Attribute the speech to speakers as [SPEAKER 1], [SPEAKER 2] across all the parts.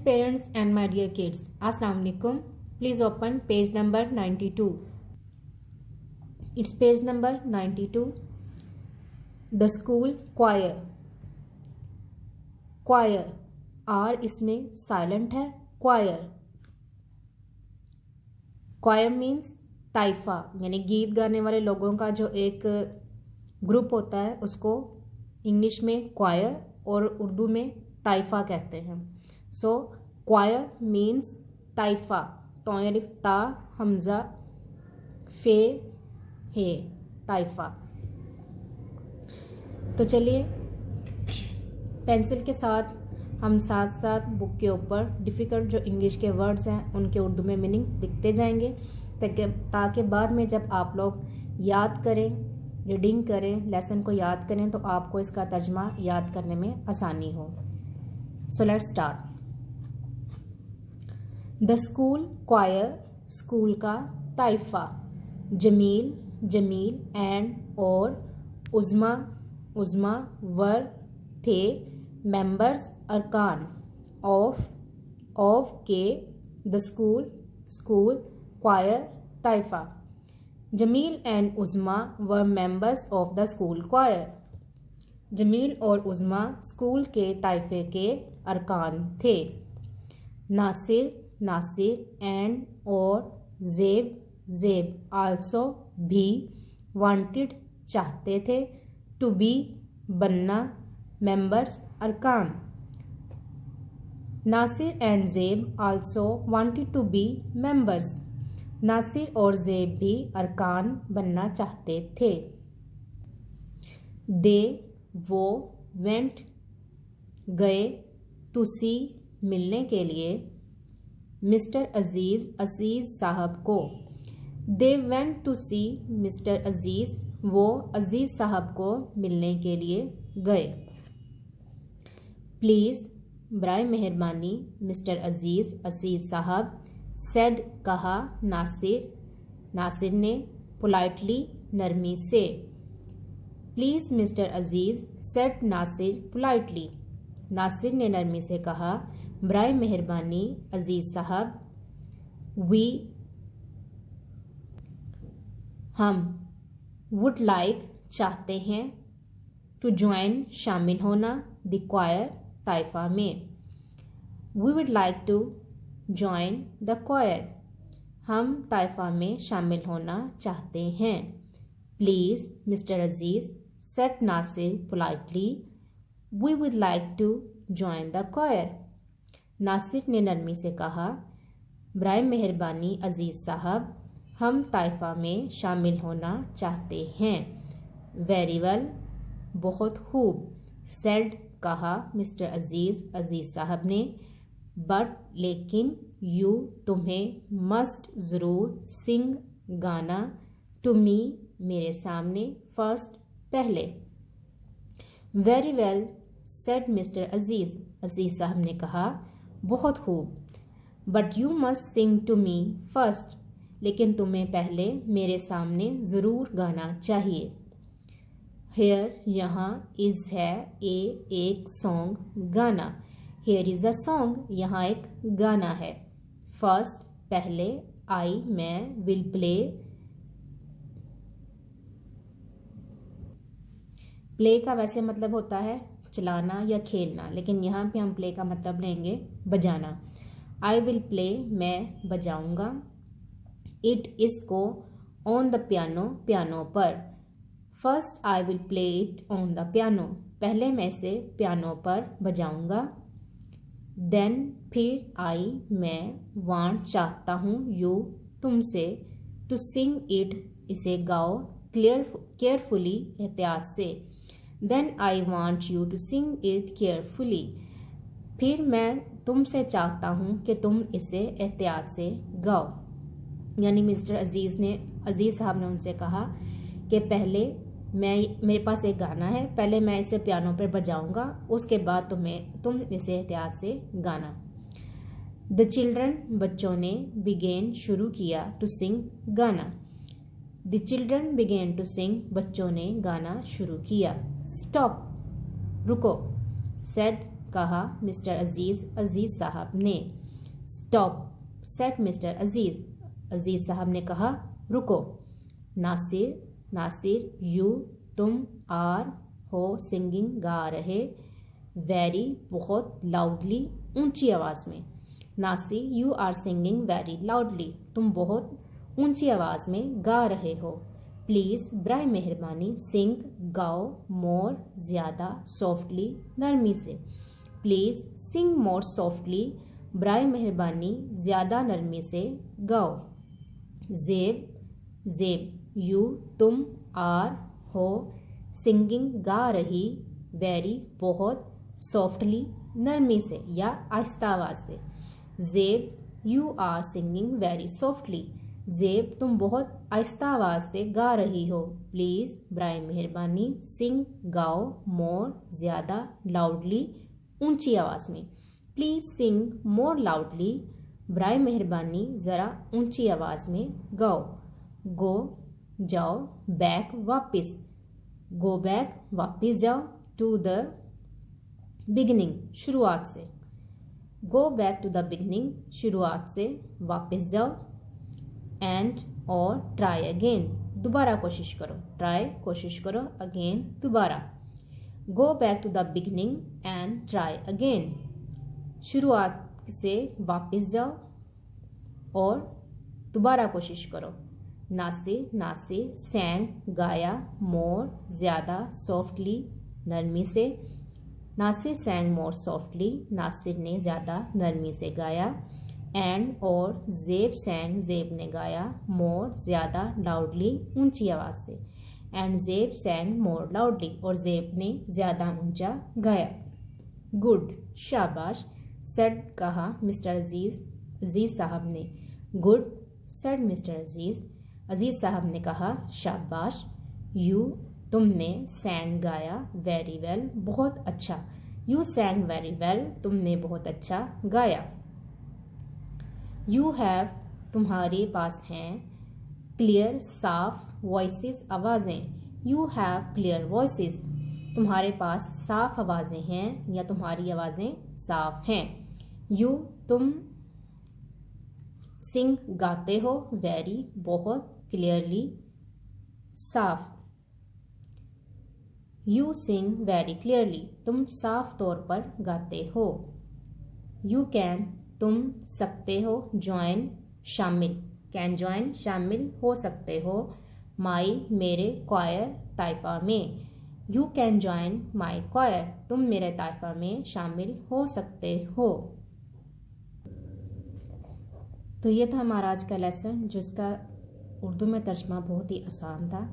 [SPEAKER 1] parents and my dear kids, Assalamu alaikum. Please open page number 92. It's page number 92. The school choir. Choir R इसमें silent है. Choir. Choir means ताइफा, यानी गीत गाने वाले लोगों का जो एक ग्रुप होता है उसको इंग्लिश में क्वायर और उर्दू में ताइफा कहते हैं. सो क्वायर मीन्स ताइफा. तो यालिफ ता हमजा फे हे ताइफा. तो चलिए पेंसिल के साथ हम साथ साथ बुक के ऊपर डिफ़िकल्ट जो इंग्लिश के वर्ड्स हैं उनके उर्दू में मीनिंग लिखते जाएंगे ताकि बाद में जब आप लोग याद करें, रीडिंग करें, लेसन को याद करें तो आपको इसका तर्जमा याद करने में आसानी हो. So let's start. The school choir school का ताइफा. जमील जमील एंड और उज़्मा उज़्मा वर थे मेंबर्स अरकान ऑफ के द स्कूल स्कूल क्वायर ताइफा. Jamil and Uzma were members of the school choir. Jamil और उज़्मा स्कूल के ताइफे के अरकान थे. नासिर नासिर एंड और ज़ेब ज़ेब आल्सो भी वांटेड चाहते थे टू बी बनना मेंबर्स अरकान. Nasir and Zeb also wanted to be members. Nasir और ज़ेब भी अरकान बनना चाहते थे. दे वो वेंट गए टू सी मिलने के लिए मिस्टर अजीज़ अजीज़ साहब को. They went to see mister Aziz वो अजीज़ साहब को मिलने के लिए गए. प्लीज़ बराए मेहरबानी मिस्टर अजीज़ अजीज़ साहब. सेड कहा नासिर नासिर ने. पोलाइटली नरमी से. Please mister Aziz said Nasir politely. Nasir ने नरमी से कहा बराए मेहरबानी अजीज़ साहब. वी हम वुड लाइक चाहते हैं टू ज्वाइन शामिल होना द क्वायर ताइफा में. We would like to join the choir हम ताइफा में शामिल होना चाहते हैं. Please mister Aziz said Nasir politely. We would like to join the choir. Nasir ने नरमी से कहा बराए मेहरबानी अजीज़ साहब हम ताइफा में शामिल होना चाहते हैं. वेरी वेल बहुत खूब. सेड कहा मिस्टर अजीज़ अजीज़ साहब ने. बट लेकिन यू तुम्हें मस्ट ज़रूर सिंग गाना टू मी मेरे सामने फर्स्ट पहले. Very well said mister Aziz Aziz sahab ने कहा बहुत खूब. But you must sing to me first लेकिन तुम्हें पहले मेरे सामने ज़रूर गाना चाहिए. हेयर यहाँ इज़ है एक सॉन्ग गाना. हेयर इज़ अ सॉन्ग यहाँ एक गाना है. फर्स्ट पहले. आई मैं विल प्ले प्ले का वैसे मतलब होता है चलाना या खेलना, लेकिन यहाँ पे हम प्ले का मतलब लेंगे बजाना. आई विल प्ले मैं बजाऊंगा. इट इसको ऑन द पियानो पियानो पर. First I will play it on the piano पहले मैं इसे पियानो पर बजाऊंगा. देन फिर आई मैं वांट चाहता हूँ यू तुमसे टू सिंग इट इसे गाओ केयरफुली एहतियात से. Then I want you to sing it carefully फिर मैं तुमसे चाहता हूँ कि तुम इसे एहतियात से गाओ. यानी मिस्टर अजीज़ साहब ने उनसे कहा कि पहले मेरे पास एक गाना है, पहले मैं इसे पियानो पर बजाऊंगा, उसके बाद तुम इसे एहतियात से गाना. द चिल्ड्रन बच्चों ने बिगेन शुरू किया टू सिंग गाना. The children began to sing बच्चों ने गाना शुरू किया. स्टॉप रुको. सेड कहा मिस्टर अजीज़, अजीज़ साहब ने। Stop said mister Aziz, Aziz sahab ने कहा रुको। नासिर, नासिर यू तुम आर हो सिंगिंग गा रहे, वेरी बहुत लाउडली ऊंची आवाज़ में। Nasir you are singing very loudly, तुम बहुत ऊंची आवाज़ में गा रहे हो। प्लीज़ बराए मेहरबानी सिंग गाओ मोर ज़्यादा सॉफ्टली नरमी से। प्लीज़ सिंग मोर सॉफ्टली, बराए मेहरबानी ज़्यादा नरमी से गाओ। ज़ेब, ज़ेब यू तुम आर हो सिंगिंग गा रही, वेरी बहुत सॉफ्टली नरमी से या आहिस्ता आवाज़ से। Zeb you are singing very softly, Zeb तुम बहुत आहिस्ता आवाज़ से गा रही हो। प्लीज़ बराए मेहरबानी सिंग गाओ मोर ज़्यादा लाउडली ऊंची आवाज़ में। प्लीज़ सिंग मोर लाउडली, बराए मेहरबानी ज़रा ऊंची आवाज़ में गाओ। गो जाओ, बैक वापस, गो बैक वापस जाओ, टू द बिगिनिंग शुरुआत से। Go back to the beginning शुरुआत से वापस जाओ। एंड और ट्राई अगेन, दोबारा कोशिश करो। ट्राई कोशिश करो, अगेन दोबारा। Go back to the beginning and try again, शुरुआत से वापस जाओ और दोबारा कोशिश करो। नासिर, नासिर सैंग गाया मोर ज़्यादा सॉफ्टली नरमी से। नासिर सैंग मोर सॉफ्टली, नासिर ने ज़्यादा नरमी से गाया। एंड और ज़ेब सैंग, ज़ेब ने गाया मोर ज़्यादा लाउडली ऊंची आवाज़ से। एंड ज़ेब सैंग मोर लाउडली, और ज़ेब ने ज़्यादा ऊंचा गाया। गुड शाबाश सेड कहा मिस्टर अजीज़, अजीज़ साहब ने। Good said mister Aziz, Aziz sahab ने कहा शाबाश। यू तुमने सैंग गाया, वेरी वेल बहुत अच्छा। यू सैंग वेरी वेल, तुमने बहुत अच्छा गाया। यू हैव तुम्हारे पास हैं, क्लियर साफ वॉइसेस आवाज़ें। यू हैव क्लियर वॉइसेस, तुम्हारे पास साफ आवाज़ें हैं या तुम्हारी आवाज़ें साफ हैं। यू तुम सिंग गाते हो, वेरी बहुत क्लियरली साफ। यू सिंग वेरी क्लियरली, तुम साफ तौर पर गाते हो। यू कैन तुम सकते हो, ज्वाइन शामिल, कैन ज्वाइन शामिल हो सकते हो, माई मेरे क्वायर ताइफा में। You can join my choir, तुम मेरे ताइफा में शामिल हो सकते हो। तो ये था हमारा आज का लेसन, जिसका उर्दू में तर्जमा बहुत ही आसान था।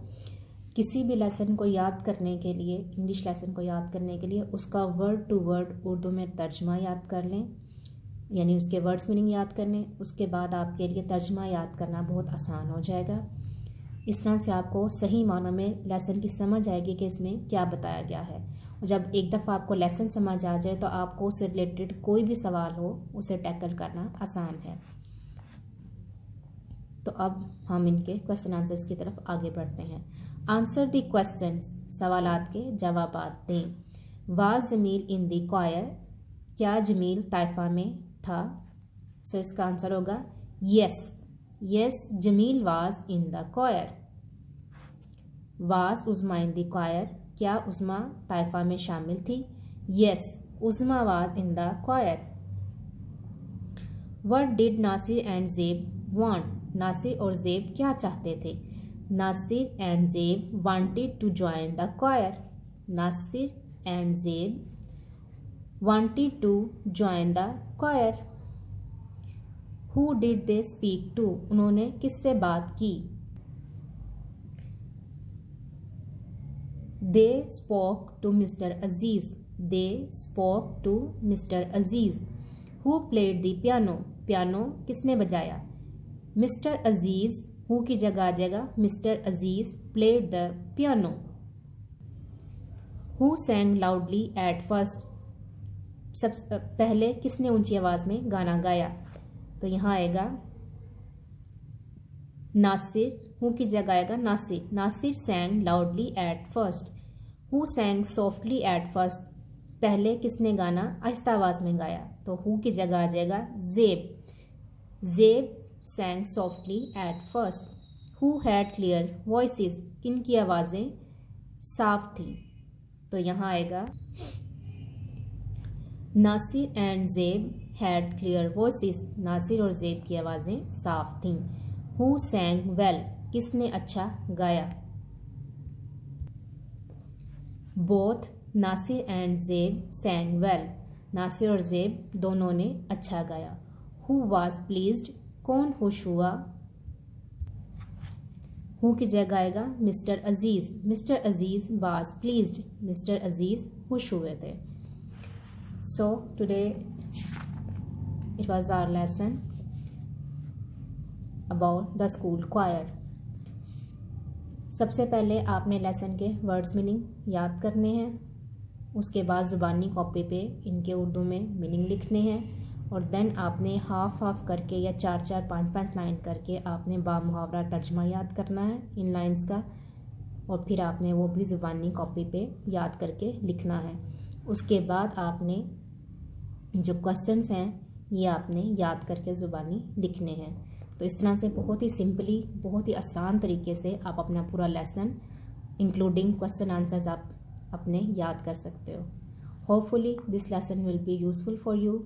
[SPEAKER 1] किसी भी लेसन को याद करने के लिए, इंग्लिश लेसन को याद करने के लिए उसका वर्ड टू वर्ड उर्दू में तर्जमा याद कर लें, यानी उसके वर्ड्स मीनिंग याद कर लें। उसके बाद आपके लिए तर्जमा याद करना बहुत आसान हो जाएगा। इस तरह से आपको सही मानों में लेसन की समझ आएगी कि इसमें क्या बताया गया है। और जब एक दफ़ा आपको लेसन समझ आ जाए तो आपको उससे रिलेटेड कोई भी सवाल हो उसे टैकल करना आसान है। तो अब हम इनके क्वेश्चन आंसर्स की तरफ आगे बढ़ते हैं। आंसर द क्वेश्चंस, सवालात के जवाबात दें। Was Jamil in the choir, क्या जमील ताइफा में था? सो इसका आंसर होगा yes, yes Jamil was in the choir. Was Uzma in the choir, क्या उज़मा ताइफा में शामिल थी? Yes Uzma was in the choir. What did Nasir and Zeb want, Nasir और ज़ेब क्या चाहते थे? Nasir and Zeb wanted to join the choir, Nasir and Zeb wanted to join the क्वायर। Who did they speak to, उन्होंने किससे बात की? They spoke to mister Aziz, they spoke to mister Aziz. Who played the piano, piano किसने बजाया? मिस्टर अजीज़, हु की जगह आ जाएगा mister Aziz played the piano. Who sang loudly at first, सब पहले किसने ऊंची आवाज़ में गाना गाया? तो यहाँ आएगा नासिर, हु की जगह आएगा Nasir, Nasir sang loudly at first. Who sang softly at first, पहले किसने गाना आहिस्ता आवाज में गाया, तो हु की जगह आ जाएगा जेब। जेब sang softly at first. Who had clear voices? किन की आवाजें साफ थी, तो यहाँ आएगा नासिर एंड जेब had clear voices. नासिर और जेब की आवाजें साफ थीं। Who sang well? किसने अच्छा गाया। Both नासिर एंड जेब sang well. नासिर और जेब दोनों ने अच्छा गाया। Who was pleased? कौन खुश हुआ। हु की जगह आएगा mister Aziz. Mister Aziz was pleased. Mister Aziz खुश हुए थे। So today it was our lesson about the school choir. सबसे पहले आपने लेसन के वर्ड्स मीनिंग याद करने हैं, उसके बाद ज़ुबानी कॉपी पे इनके उर्दू में मीनिंग लिखने हैं, और देन आपने हाफ हाफ करके या 4-4 5-5 लाइन करके आपने बामुहावरा तर्जमा याद करना है इन लाइंस का, और फिर आपने वो भी ज़ुबानी कॉपी पे याद करके लिखना है। उसके बाद आपने जो क्वेश्चंस हैं ये आपने याद करके ज़ुबानी लिखने हैं। तो इस तरह से बहुत ही सिंपली, बहुत ही आसान तरीके से आप अपना पूरा लेसन इंक्लूडिंग क्वेश्चन आंसर्स आप अपने याद कर सकते हो। Hopefully this lesson will be useful for you.